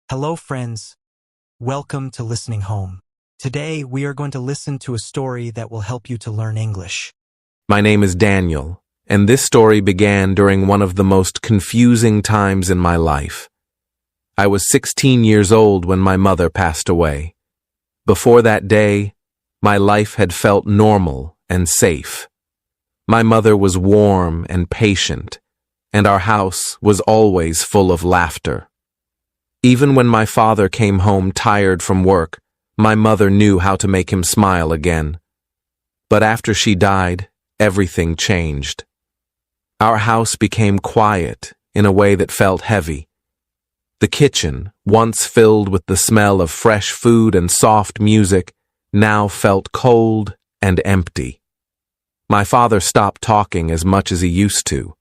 Hello, friends. Welcome to Listening Home. Today, we are going to listen to a story that will help you to learn English. My name is Daniel, and this story began during one of the most confusing times in my life. I was 16 years old when my mother passed away. Before that day, my life had felt normal and safe. My mother was warm and patient, and our house was always full of laughter. Even when my father came home tired from work, my mother knew how to make him smile again. But after she died, everything changed. Our house became quiet in a way that felt heavy. The kitchen, once filled with the smell of fresh food and soft music, now felt cold and empty. My father stopped talking as much as he used to.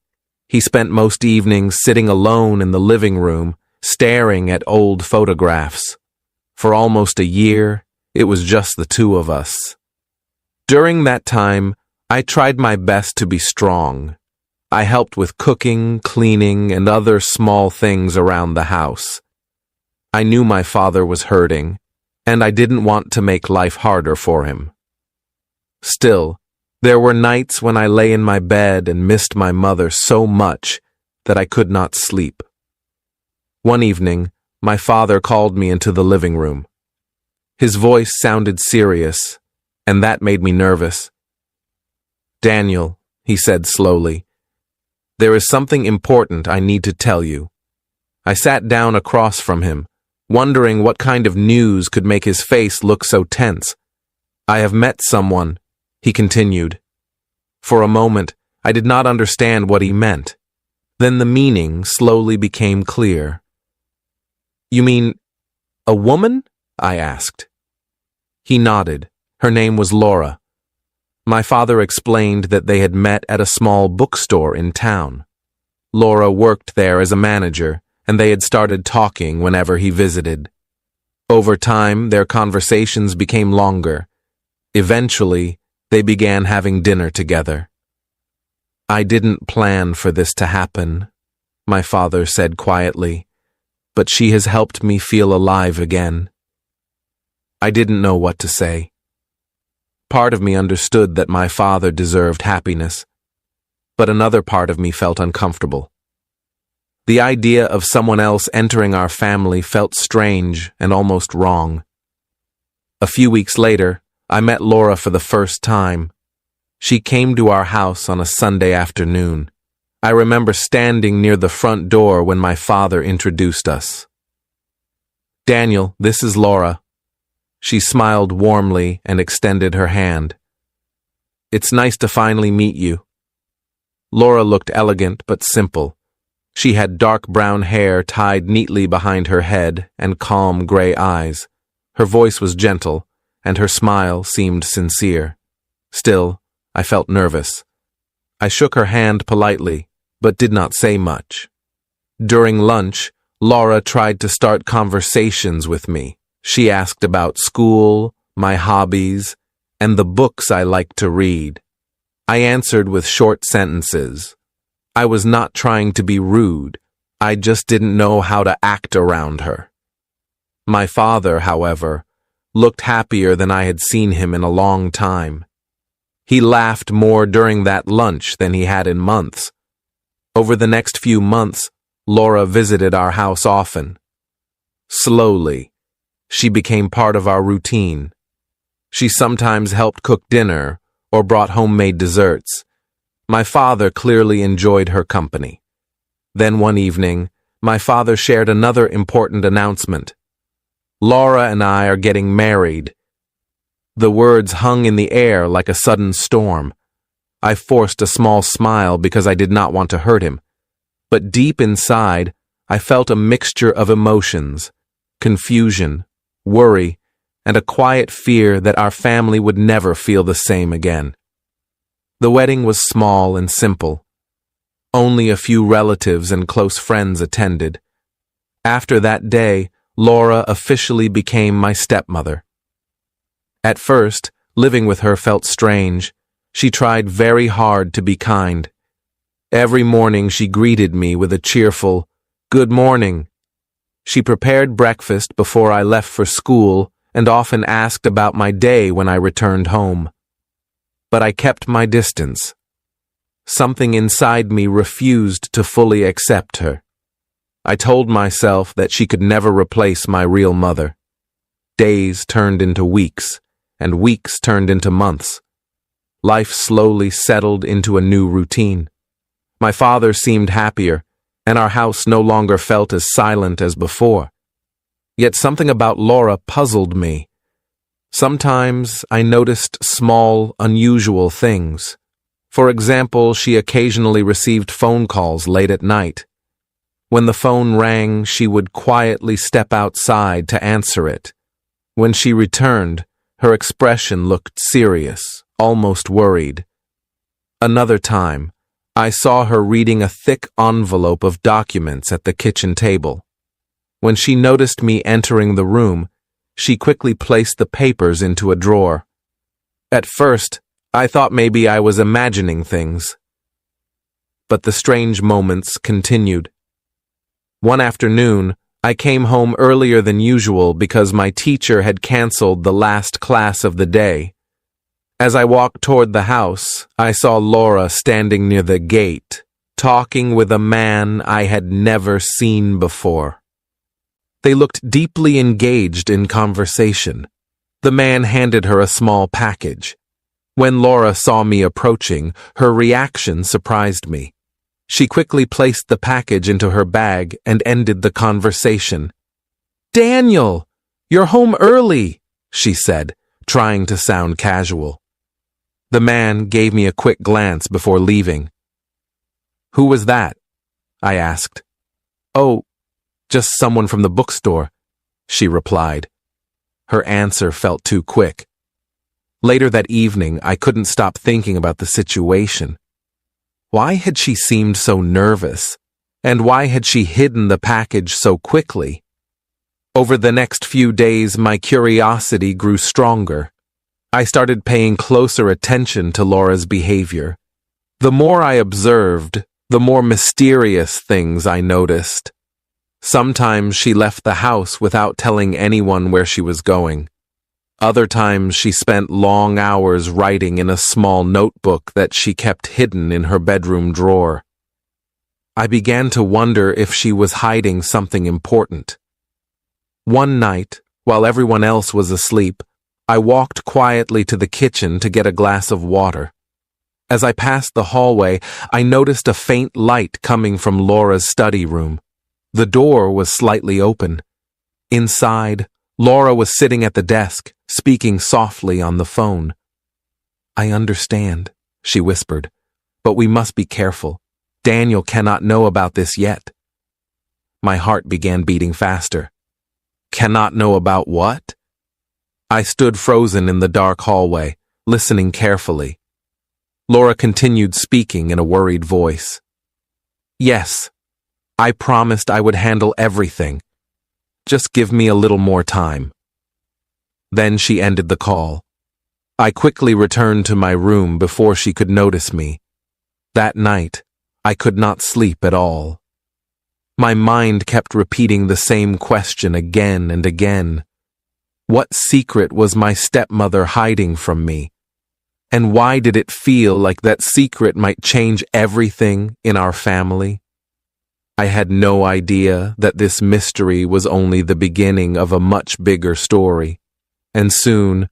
He spent most evenings sitting alone in the living room, staring at old photographs. For almost a year, it was just the two of us. During that time, I tried my best to be strong. I helped with cooking, cleaning, and other small things around the house. I knew my father was hurting, and I didn't want to make life harder for him. Still, there were nights when I lay in my bed and missed my mother so much that I could not sleep. One evening, my father called me into the living room. His voice sounded serious, and that made me nervous. "Daniel," he said slowly, "there is something important I need to tell you." I sat down across from him, wondering what kind of news could make his face look so tense. "I have met someone," he continued. For a moment, I did not understand what he meant. Then the meaning slowly became clear. "You mean, a woman?" I asked. He nodded. Her name was Laura. My father explained that they had met at a small bookstore in town. Laura worked there as a manager, and they had started talking whenever he visited. Over time, their conversations became longer. Eventually, they began having dinner together. "I didn't plan for this to happen," my father said quietly, "but she has helped me feel alive again." I didn't know what to say. Part of me understood that my father deserved happiness, but another part of me felt uncomfortable. The idea of someone else entering our family felt strange and almost wrong. A few weeks later, I met Laura for the first time. She came to our house on a Sunday afternoon. I remember standing near the front door when my father introduced us. "Daniel, this is Laura." She smiled warmly and extended her hand. "It's nice to finally meet you." Laura looked elegant but simple. She had dark brown hair tied neatly behind her head and calm gray eyes. Her voice was gentle, and her smile seemed sincere. Still, I felt nervous. I shook her hand politely, but did not say much. During lunch, Laura tried to start conversations with me. She asked about school, my hobbies, and the books I liked to read. I answered with short sentences. I was not trying to be rude. I just didn't know how to act around her. My father, however, looked happier than I had seen him in a long time. He laughed more during that lunch than he had in months. Over the next few months, Laura visited our house often. Slowly, she became part of our routine. She sometimes helped cook dinner or brought homemade desserts. My father clearly enjoyed her company. Then one evening, my father shared another important announcement. "Laura and I are getting married." The words hung in the air like a sudden storm. I forced a small smile because I did not want to hurt him. But deep inside, I felt a mixture of emotions, confusion, worry, and a quiet fear that our family would never feel the same again. The wedding was small and simple. Only a few relatives and close friends attended. After that day, Laura officially became my stepmother. At first, living with her felt strange. She tried very hard to be kind. Every morning she greeted me with a cheerful, "Good morning." She prepared breakfast before I left for school and often asked about my day when I returned home. But I kept my distance. Something inside me refused to fully accept her. I told myself that she could never replace my real mother. Days turned into weeks, and weeks turned into months. Life slowly settled into a new routine. My father seemed happier, and our house no longer felt as silent as before. Yet something about Laura puzzled me. Sometimes I noticed small, unusual things. For example, she occasionally received phone calls late at night. When the phone rang, she would quietly step outside to answer it. When she returned, her expression looked serious, almost worried. Another time, I saw her reading a thick envelope of documents at the kitchen table. When she noticed me entering the room, she quickly placed the papers into a drawer. At first, I thought maybe I was imagining things. But the strange moments continued. One afternoon, I came home earlier than usual because my teacher had canceled the last class of the day. As I walked toward the house, I saw Laura standing near the gate, talking with a man I had never seen before. They looked deeply engaged in conversation. The man handed her a small package. When Laura saw me approaching, her reaction surprised me. She quickly placed the package into her bag and ended the conversation. "Daniel, you're home early," she said, trying to sound casual. The man gave me a quick glance before leaving. "Who was that?" I asked. "Oh, just someone from the bookstore," she replied. Her answer felt too quick. Later that evening, I couldn't stop thinking about the situation. Why had she seemed so nervous? And why had she hidden the package so quickly? Over the next few days, my curiosity grew stronger. I started paying closer attention to Laura's behavior. The more I observed, the more mysterious things I noticed. Sometimes she left the house without telling anyone where she was going. Other times she spent long hours writing in a small notebook that she kept hidden in her bedroom drawer. I began to wonder if she was hiding something important. One night, while everyone else was asleep, I walked quietly to the kitchen to get a glass of water. As I passed the hallway, I noticed a faint light coming from Laura's study room. The door was slightly open. Inside, Laura was sitting at the desk, speaking softly on the phone. "I understand," she whispered, "but we must be careful. Daniel cannot know about this yet." My heart began beating faster. Cannot know about what? I stood frozen in the dark hallway, listening carefully. Laura continued speaking in a worried voice. "Yes, I promised I would handle everything. Just give me a little more time." Then she ended the call. I quickly returned to my room before she could notice me. That night, I could not sleep at all. My mind kept repeating the same question again and again. What secret was my stepmother hiding from me? And why did it feel like that secret might change everything in our family? I had no idea that this mystery was only the beginning of a much bigger story, and soon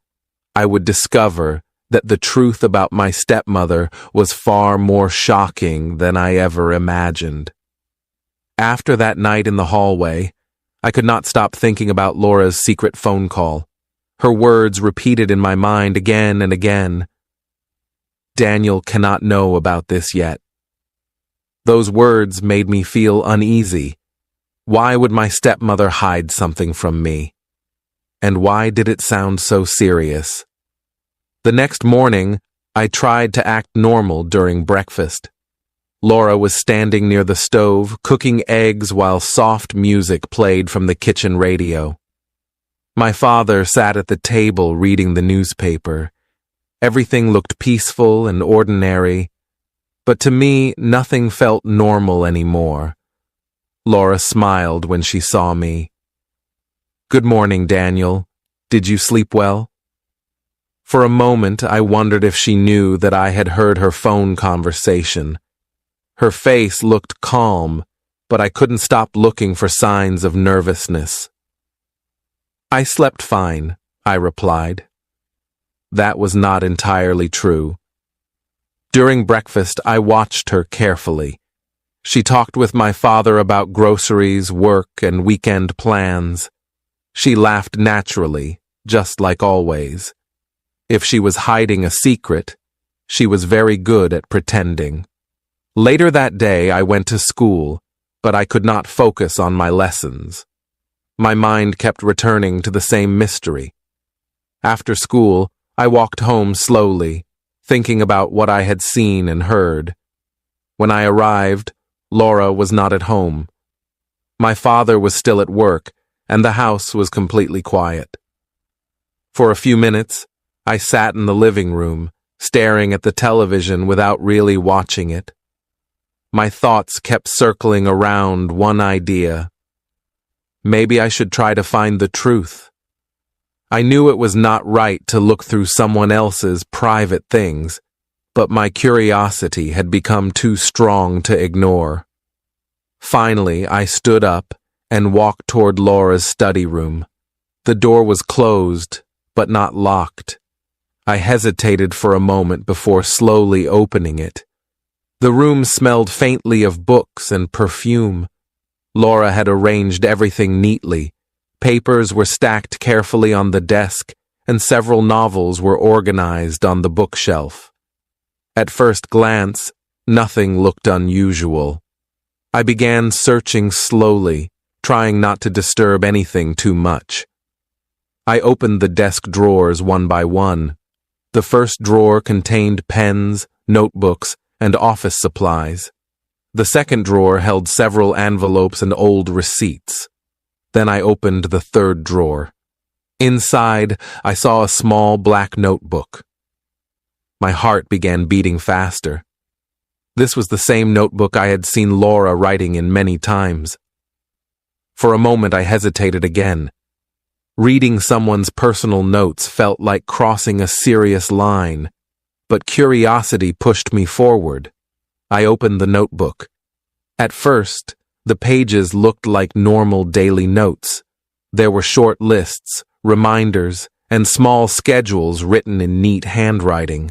I would discover that the truth about my stepmother was far more shocking than I ever imagined. After that night in the hallway, I could not stop thinking about Laura's secret phone call. Her words repeated in my mind again and again. "Daniel cannot know about this yet." Those words made me feel uneasy. Why would my stepmother hide something from me? And why did it sound so serious? The next morning, I tried to act normal during breakfast. Laura was standing near the stove, cooking eggs while soft music played from the kitchen radio. My father sat at the table reading the newspaper. Everything looked peaceful and ordinary, but to me, nothing felt normal anymore. Laura smiled when she saw me. "Good morning, Daniel. Did you sleep well?" For a moment, I wondered if she knew that I had heard her phone conversation. Her face looked calm, but I couldn't stop looking for signs of nervousness. "I slept fine," I replied. That was not entirely true. During breakfast, I watched her carefully. She talked with my father about groceries, work, and weekend plans. She laughed naturally, just like always. If she was hiding a secret, she was very good at pretending. Later that day, I went to school, but I could not focus on my lessons. My mind kept returning to the same mystery. After school, I walked home slowly, thinking about what I had seen and heard. When I arrived, Laura was not at home. My father was still at work, and the house was completely quiet. For a few minutes, I sat in the living room, staring at the television without really watching it. My thoughts kept circling around one idea. Maybe I should try to find the truth. I knew it was not right to look through someone else's private things, but my curiosity had become too strong to ignore. Finally, I stood up and walked toward Laura's study room. The door was closed, but not locked. I hesitated for a moment before slowly opening it. The room smelled faintly of books and perfume. Laura had arranged everything neatly. Papers were stacked carefully on the desk, and several novels were organized on the bookshelf. At first glance, nothing looked unusual. I began searching slowly, trying not to disturb anything too much. I opened the desk drawers one by one. The first drawer contained pens, notebooks, and office supplies. The second drawer held several envelopes and old receipts. Then I opened the third drawer. Inside, I saw a small black notebook. My heart began beating faster. This was the same notebook I had seen Laura writing in many times. For a moment, I hesitated again. Reading someone's personal notes felt like crossing a serious line, but curiosity pushed me forward. I opened the notebook. At first, the pages looked like normal daily notes. There were short lists, reminders, and small schedules written in neat handwriting.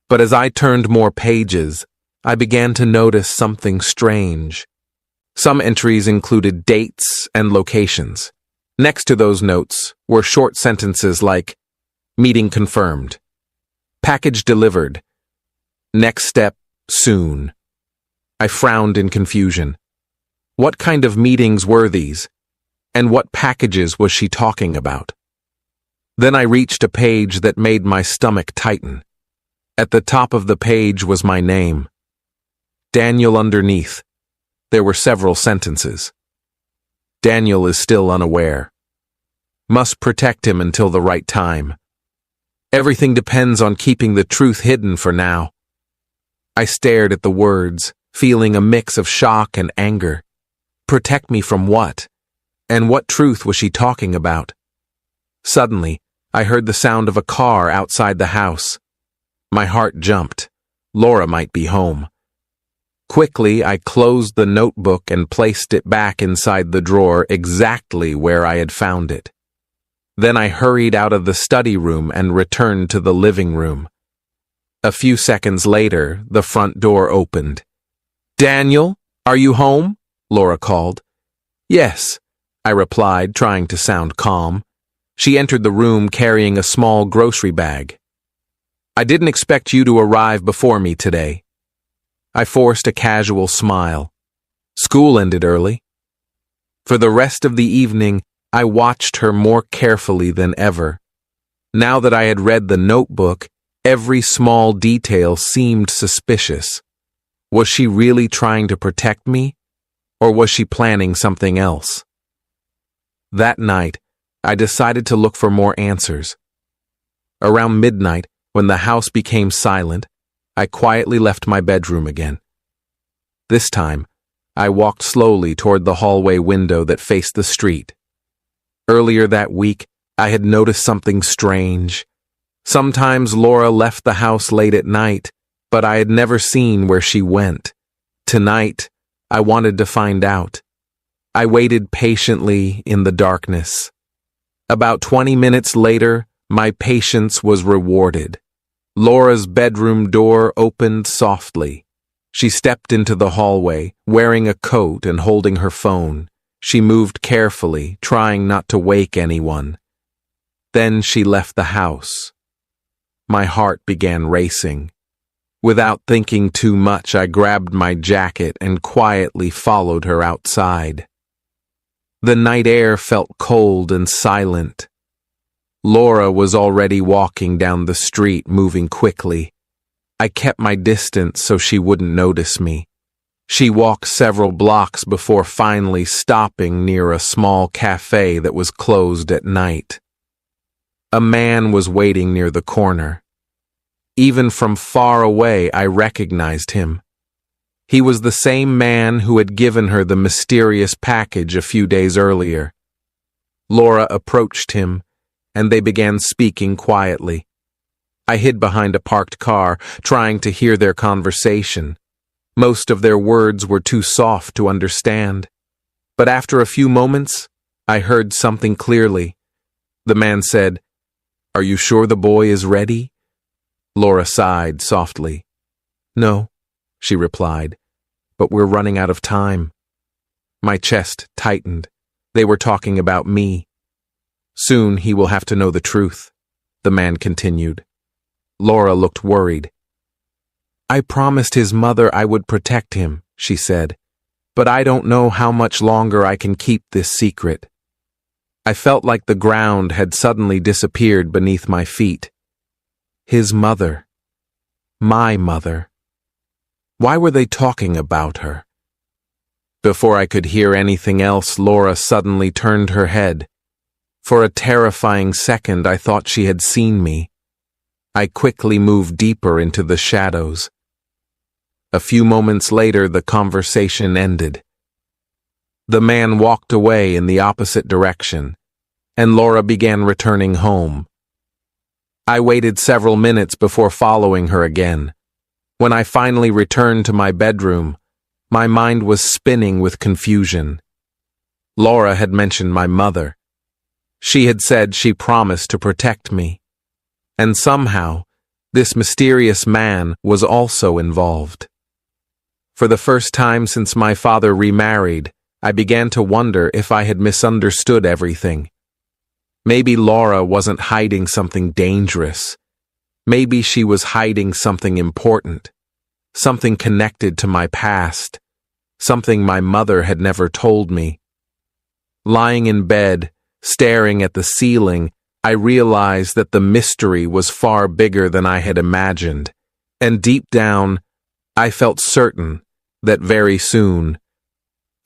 But as I turned more pages, I began to notice something strange. Some entries included dates and locations. Next to those notes were short sentences like, "Meeting confirmed," "Package delivered," "Next step, soon." I frowned in confusion. What kind of meetings were these? And what packages was she talking about? Then I reached a page that made my stomach tighten. At the top of the page was my name. Daniel underneath. There were several sentences. Daniel is still unaware. Must protect him until the right time. Everything depends on keeping the truth hidden for now. I stared at the words, feeling a mix of shock and anger. Protect me from what? And what truth was she talking about? Suddenly, I heard the sound of a car outside the house. My heart jumped. Laura might be home. Quickly, I closed the notebook and placed it back inside the drawer exactly where I had found it. Then I hurried out of the study room and returned to the living room. A few seconds later, the front door opened. "Daniel, are you home?" Laura called. "Yes," I replied, trying to sound calm. She entered the room carrying a small grocery bag. "I didn't expect you to arrive before me today." I forced a casual smile. School ended early. For the rest of the evening, I watched her more carefully than ever. Now that I had read the notebook, every small detail seemed suspicious. Was she really trying to protect me, or was she planning something else? That night, I decided to look for more answers. Around midnight, when the house became silent, I quietly left my bedroom again. This time, I walked slowly toward the hallway window that faced the street. Earlier that week, I had noticed something strange. Sometimes Laura left the house late at night, but I had never seen where she went. Tonight, I wanted to find out. I waited patiently in the darkness. About 20 minutes later, my patience was rewarded. Laura's bedroom door opened softly. She stepped into the hallway, wearing a coat and holding her phone. She moved carefully, trying not to wake anyone. Then she left the house. My heart began racing. Without thinking too much, I grabbed my jacket and quietly followed her outside. The night air felt cold and silent. Laura was already walking down the street, moving quickly. I kept my distance so she wouldn't notice me. She walked several blocks before finally stopping near a small cafe that was closed at night. A man was waiting near the corner. Even from far away, I recognized him. He was the same man who had given her the mysterious package a few days earlier. Laura approached him, and they began speaking quietly. I hid behind a parked car, trying to hear their conversation. Most of their words were too soft to understand. But after a few moments, I heard something clearly. The man said, "Are you sure the boy is ready?" Laura sighed softly. "No," she replied, "but we're running out of time." My chest tightened. They were talking about me. "Soon he will have to know the truth," the man continued. Laura looked worried. "I promised his mother I would protect him," she said, "but I don't know how much longer I can keep this secret." I felt like the ground had suddenly disappeared beneath my feet. His mother. My mother. Why were they talking about her? Before I could hear anything else, Laura suddenly turned her head. For a terrifying second, I thought she had seen me. I quickly moved deeper into the shadows. A few moments later, the conversation ended. The man walked away in the opposite direction, and Laura began returning home. I waited several minutes before following her again. When I finally returned to my bedroom, my mind was spinning with confusion. Laura had mentioned my mother. She had said she promised to protect me. And somehow, this mysterious man was also involved. For the first time since my father remarried, I began to wonder if I had misunderstood everything. Maybe Laura wasn't hiding something dangerous. Maybe she was hiding something important, something connected to my past, something my mother had never told me. Lying in bed, staring at the ceiling, I realized that the mystery was far bigger than I had imagined, and deep down, I felt certain that very soon,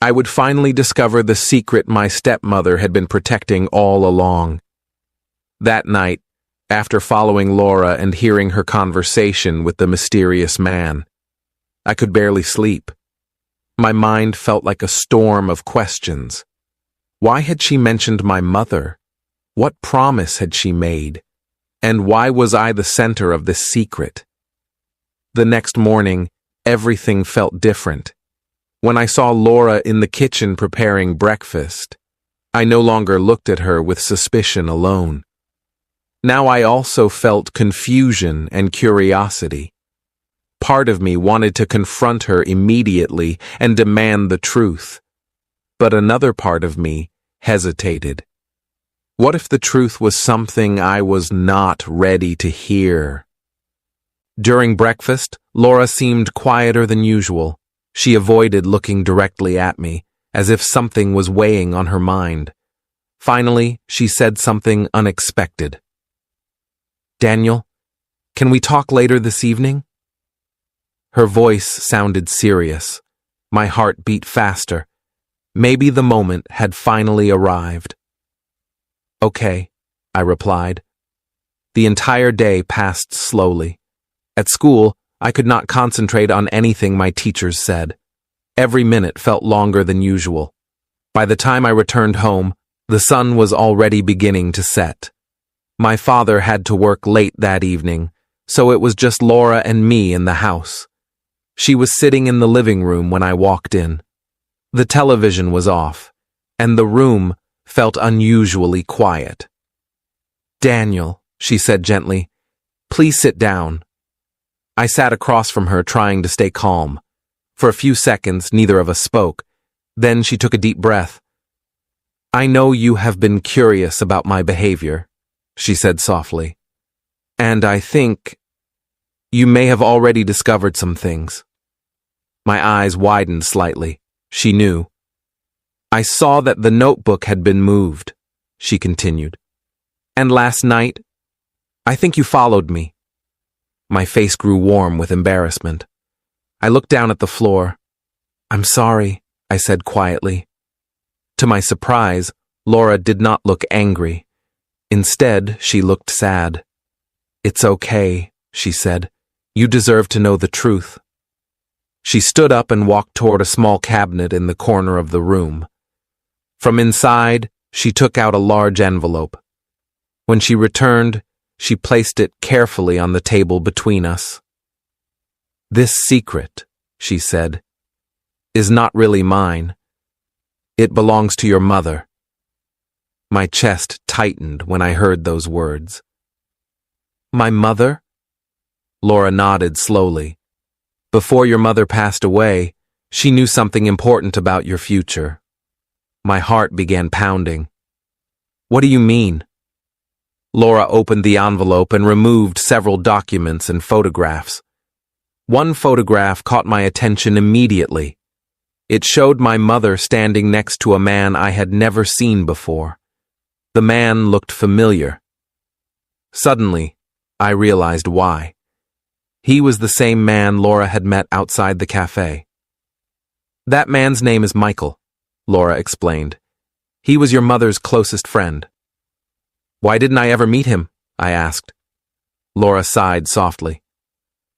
I would finally discover the secret my stepmother had been protecting all along. That night, after following Laura and hearing her conversation with the mysterious man, I could barely sleep. My mind felt like a storm of questions. Why had she mentioned my mother? What promise had she made? And why was I the center of this secret? The next morning, everything felt different. When I saw Laura in the kitchen preparing breakfast, I no longer looked at her with suspicion alone. Now I also felt confusion and curiosity. Part of me wanted to confront her immediately and demand the truth, but another part of me hesitated. What if the truth was something I was not ready to hear? During breakfast, Laura seemed quieter than usual. She avoided looking directly at me, as if something was weighing on her mind. Finally, she said something unexpected. "Daniel, can we talk later this evening?" Her voice sounded serious. My heart beat faster. Maybe the moment had finally arrived. "Okay," I replied. The entire day passed slowly. At school, I could not concentrate on anything my teachers said. Every minute felt longer than usual. By the time I returned home, the sun was already beginning to set. My father had to work late that evening, so it was just Laura and me in the house. She was sitting in the living room when I walked in. The television was off, and the room felt unusually quiet. "Daniel," she said gently, "please sit down." I sat across from her, trying to stay calm. For a few seconds, neither of us spoke. Then she took a deep breath. "I know you have been curious about my behavior," she said softly. "And I think you may have already discovered some things." My eyes widened slightly. She knew. "I saw that the notebook had been moved," she continued. "And last night, I think you followed me." My face grew warm with embarrassment. I looked down at the floor. "I'm sorry," I said quietly. To my surprise, Laura did not look angry. Instead, she looked sad. "It's okay," she said. "You deserve to know the truth." She stood up and walked toward a small cabinet in the corner of the room. From inside, she took out a large envelope. When she returned, she placed it carefully on the table between us. "This secret," she said, "is not really mine. It belongs to your mother." My chest tightened when I heard those words. "My mother?" Laura nodded slowly. "Before your mother passed away, she knew something important about your future." My heart began pounding. "What do you mean?" Laura opened the envelope and removed several documents and photographs. One photograph caught my attention immediately. It showed my mother standing next to a man I had never seen before. The man looked familiar. Suddenly, I realized why. He was the same man Laura had met outside the cafe. "That man's name is Michael," Laura explained. "He was your mother's closest friend." "Why didn't I ever meet him?" I asked. Laura sighed softly.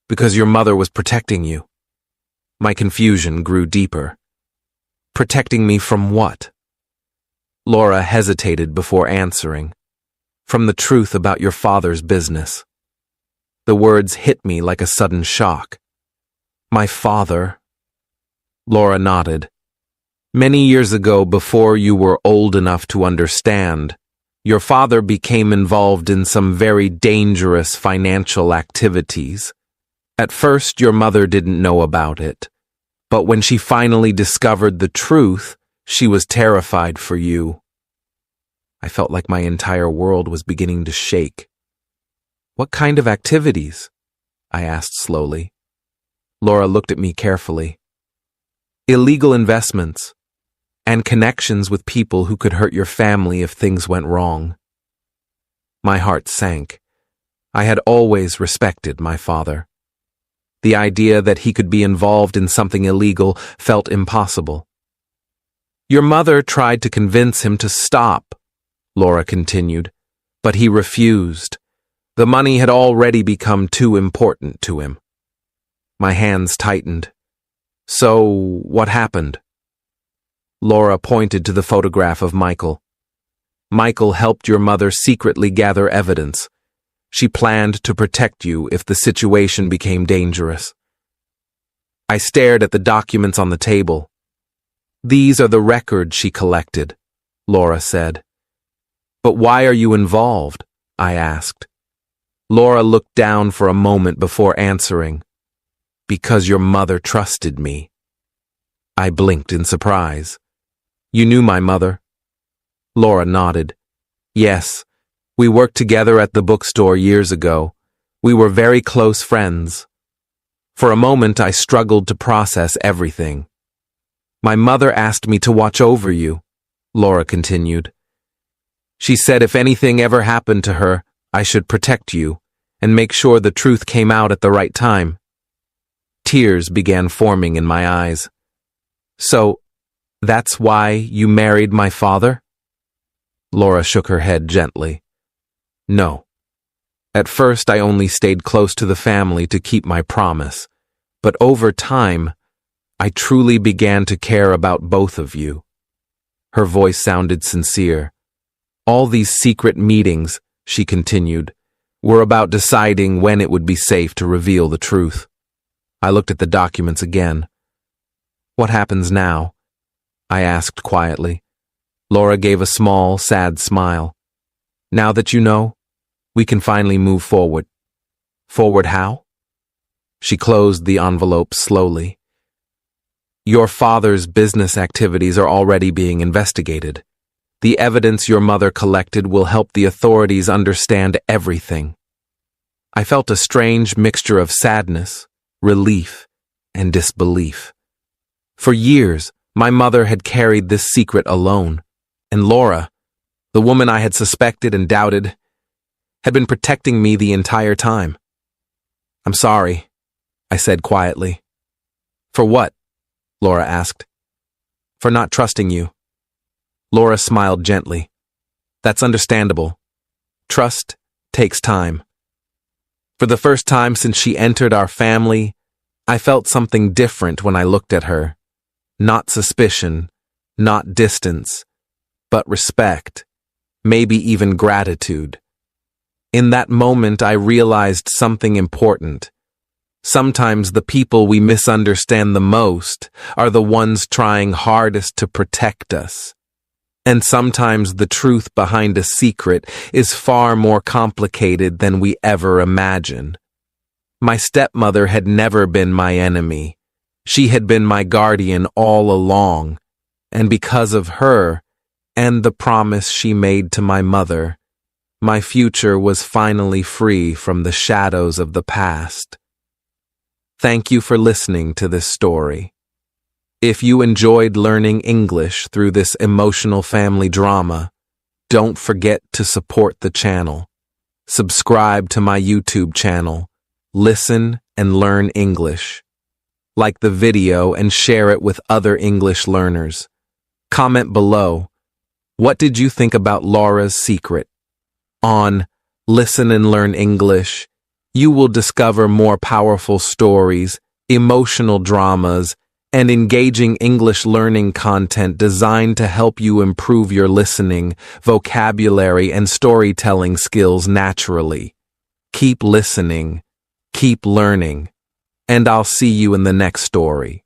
"Because your mother was protecting you." My confusion grew deeper. "Protecting me from what?" Laura hesitated before answering. "From the truth about your father's business." The words hit me like a sudden shock. "My father?" Laura nodded. "Many years ago, before you were old enough to understand, your father became involved in some very dangerous financial activities. At first, your mother didn't know about it, but when she finally discovered the truth, she was terrified for you." I felt like my entire world was beginning to shake. "What kind of activities?" I asked slowly. Laura looked at me carefully. "Illegal investments, and connections with people who could hurt your family if things went wrong." My heart sank. I had always respected my father. The idea that he could be involved in something illegal felt impossible. "Your mother tried to convince him to stop," Laura continued, "but he refused. The money had already become too important to him." My hands tightened. "So, what happened?" Laura pointed to the photograph of Michael. "Michael helped your mother secretly gather evidence. She planned to protect you if the situation became dangerous." I stared at the documents on the table. "These are the records she collected," Laura said. "But why are you involved?" I asked. Laura looked down for a moment before answering. "Because your mother trusted me." I blinked in surprise. "You knew my mother?" Laura nodded. "Yes, we worked together at the bookstore years ago. We were very close friends." For a moment, I struggled to process everything. "My mother asked me to watch over you," Laura continued. "She said if anything ever happened to her, I should protect you and make sure the truth came out at the right time." Tears began forming in my eyes. "So, that's why you married my father?" Laura shook her head gently. "No. At first, I only stayed close to the family to keep my promise, but over time, I truly began to care about both of you." Her voice sounded sincere. "All these secret meetings," she continued, "were about deciding when it would be safe to reveal the truth." I looked at the documents again. "What happens now?" I asked quietly. Laura gave a small, sad smile. "Now that you know, we can finally move forward." "Forward how?" She closed the envelope slowly. "Your father's business activities are already being investigated. The evidence your mother collected will help the authorities understand everything." I felt a strange mixture of sadness, relief, and disbelief. For years, my mother had carried this secret alone, and Laura, the woman I had suspected and doubted, had been protecting me the entire time. "I'm sorry," I said quietly. "For what?" Laura asked. "For not trusting you." Laura smiled gently. "That's understandable. Trust takes time." For the first time since she entered our family, I felt something different when I looked at her. Not suspicion, not distance, but respect, maybe even gratitude. In that moment, I realized something important. Sometimes the people we misunderstand the most are the ones trying hardest to protect us. And sometimes the truth behind a secret is far more complicated than we ever imagine. My stepmother had never been my enemy. She had been my guardian all along, and because of her, and the promise she made to my mother, my future was finally free from the shadows of the past. Thank you for listening to this story. If you enjoyed learning English through this emotional family drama, don't forget to support the channel. Subscribe to my YouTube channel. Listen and learn English. Like the video and share it with other English learners. Comment below. What did you think about Laura's secret? On Listen and Learn English, you will discover more powerful stories, emotional dramas, and engaging English learning content designed to help you improve your listening, vocabulary, and storytelling skills naturally. Keep listening, keep learning, and I'll see you in the next story.